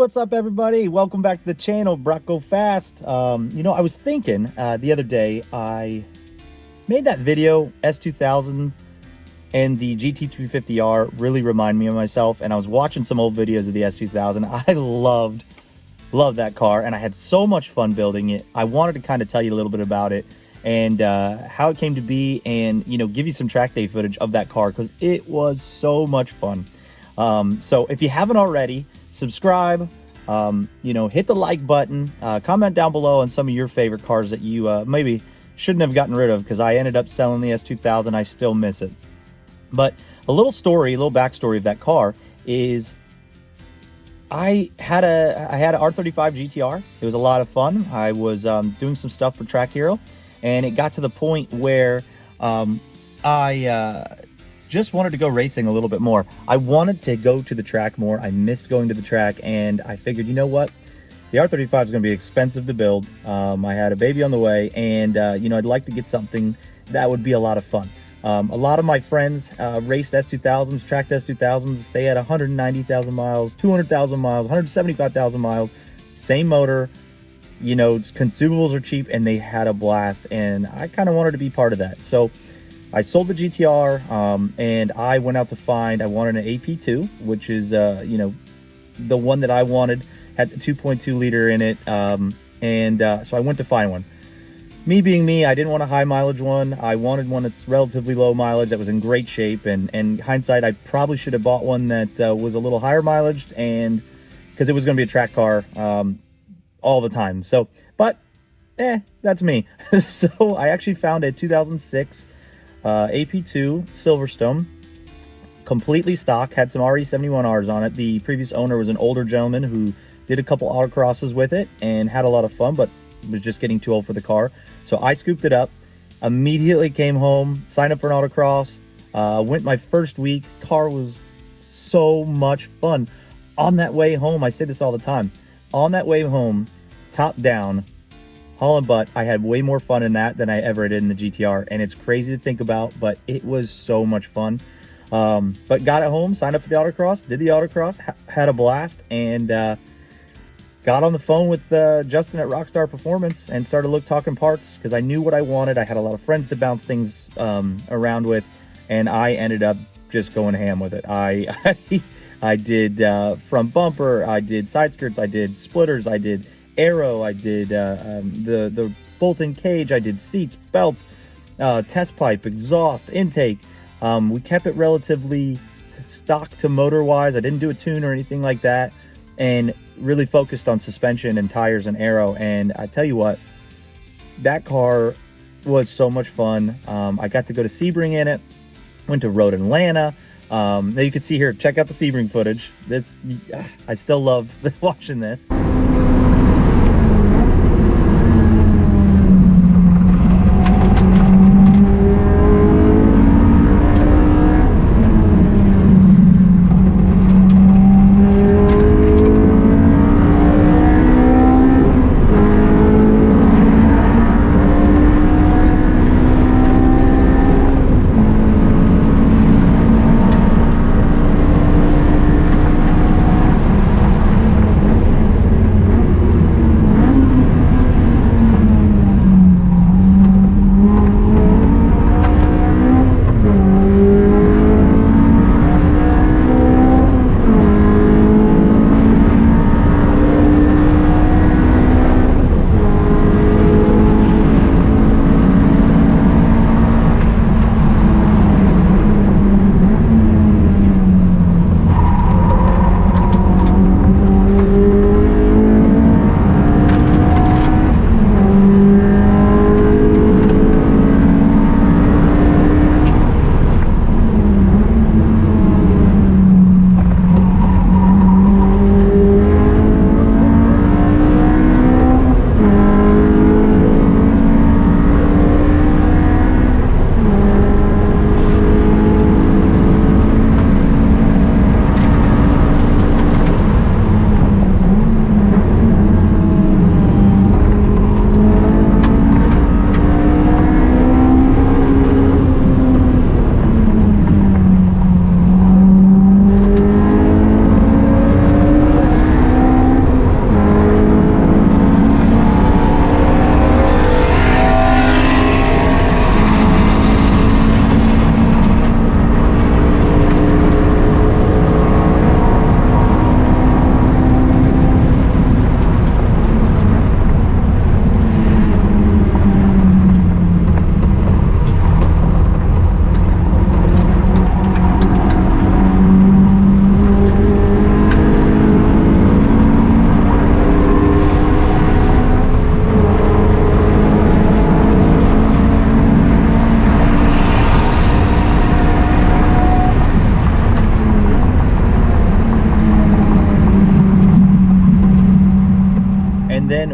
what's up, everybody? Welcome back to the channel, Brock Go Fast. I was thinking the other day, I made that video, S2000 and the GT350R really remind me of myself, and I was watching some old videos of the S2000. I loved that car, and I had so much fun building it. I wanted to kind of tell you a little bit about it and how it came to be, and give you some track day footage of that car because it was so much fun. So if you haven't already, subscribe, hit the like button, comment down below on some of your favorite cars that you maybe shouldn't have gotten rid of, because I ended up selling the S2000. I still miss it. But a little backstory of that car is I had a R35 GTR. It was a lot of fun. I was doing some stuff for Track Hero, and it got to the point where I just wanted to go racing a little bit more. I wanted to go to the track more. I missed going to the track, and I figured, you know what? The R35 is going to be expensive to build. I had a baby on the way, and I'd like to get something that would be a lot of fun. A lot of my friends raced S2000s, tracked S2000s. They had 190,000 miles, 200,000 miles, 175,000 miles, same motor. Consumables are cheap, and they had a blast, and I kind of wanted to be part of that. So I sold the GTR, and I went out to find, I wanted an AP2, which is, the one that I wanted, had the 2.2 liter in it, so I went to find one. Me being me, I didn't want a high mileage one. I wanted one that's relatively low mileage, that was in great shape, and hindsight, I probably should have bought one that was a little higher mileage, and because it was going to be a track car all the time. So, but, that's me. So I actually found a 2006 AP2 Silverstone, completely stock, had some RE71Rs on it. The previous owner was an older gentleman who did a couple autocrosses with it and had a lot of fun, but was just getting too old for the car. So I scooped it up, immediately came home, signed up for an autocross, went my first week. Car was so much fun. On that way home, I say this all the time, on that way home, top down, hauling butt, I had way more fun in that than I ever did in the GTR, and it's crazy to think about, but it was so much fun. But got it home, signed up for the autocross, did the autocross, had a blast, and got on the phone with Justin at Rockstar Performance and started talking parts, because I knew what I wanted. I had a lot of friends to bounce things around with, and I ended up just going ham with it. I did front bumper, I did side skirts, I did splitters, I did aero, I did the bolt-in cage, I did seats, belts, test pipe, exhaust, intake. We kept it relatively stock to motor-wise. I didn't do a tune or anything like that, and really focused on suspension and tires and aero. And I tell you what, that car was so much fun. I got to go to Sebring in it, went to Road Atlanta. Now you can see here, check out the Sebring footage. I still love watching this.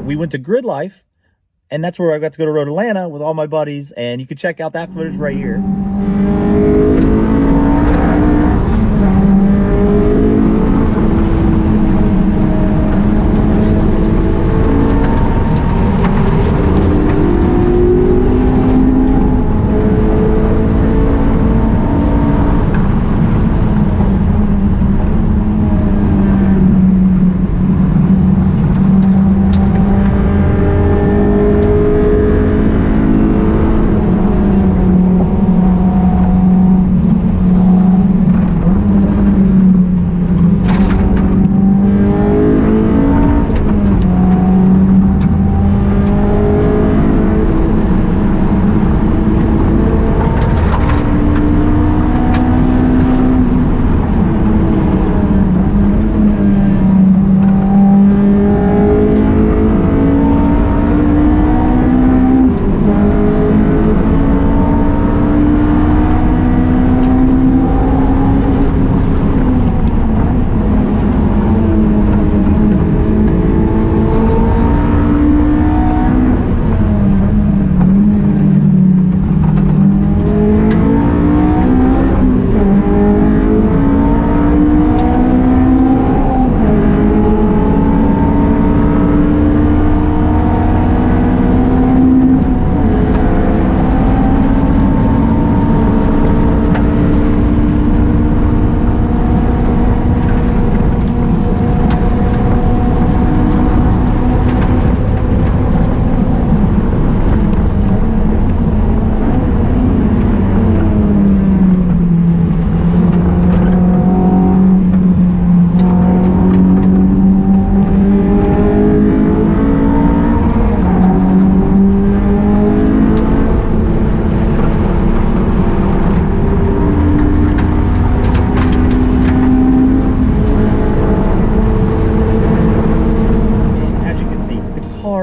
we went to Grid Life, and that's where I got to go to Road Atlanta with all my buddies, and you can check out that footage right here.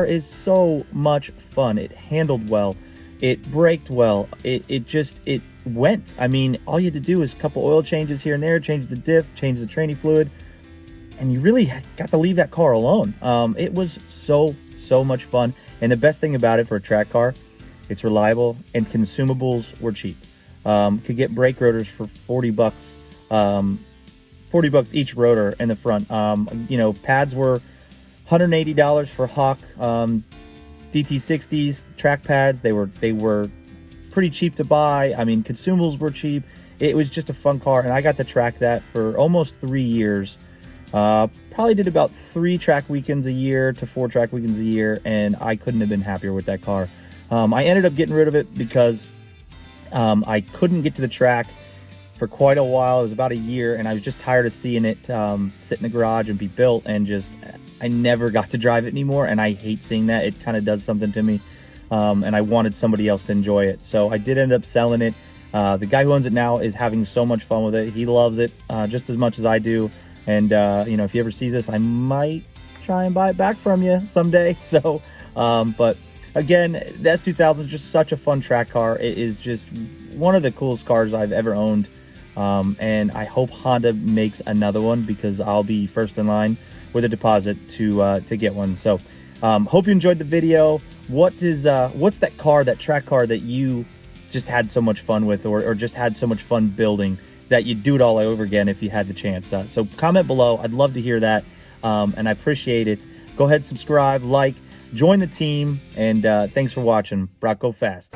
Is so much fun. It handled well, it braked well, it went. I mean, all you had to do is a couple oil changes here and there, change the diff, change the training fluid, and you really got to leave that car alone. It was so much fun, and the best thing about it for a track car, it's reliable, and consumables were cheap. Could get brake rotors for 40 bucks, 40 bucks each rotor in the front. You know, pads were $180 for Hawk DT60s, track pads. They were pretty cheap to buy. I mean, consumables were cheap. It was just a fun car, and I got to track that for almost 3 years. Probably did about 3 track weekends a year to 4 track weekends a year, and I couldn't have been happier with that car. I ended up getting rid of it because I couldn't get to the track for quite a while. It was about a year, and I was just tired of seeing it sit in the garage and be built, and just I never got to drive it anymore, and I hate seeing that. It kind of does something to me, and I wanted somebody else to enjoy it, so I did end up selling it. The guy who owns it now is having so much fun with it. He loves it just as much as I do, and you know, if he ever sees this, I might try and buy it back from you someday. So but again, the S2000 is just such a fun track car. It is just one of the coolest cars I've ever owned, and I hope Honda makes another one, because I'll be first in line with a deposit to get one. So hope you enjoyed the video. What's that car, that track car that you just had so much fun with, or just had so much fun building that you'd do it all over again if you had the chance? So comment below. I'd love to hear that, and I appreciate it. Go ahead, subscribe, like, join the team, and thanks for watching. Brock, go fast.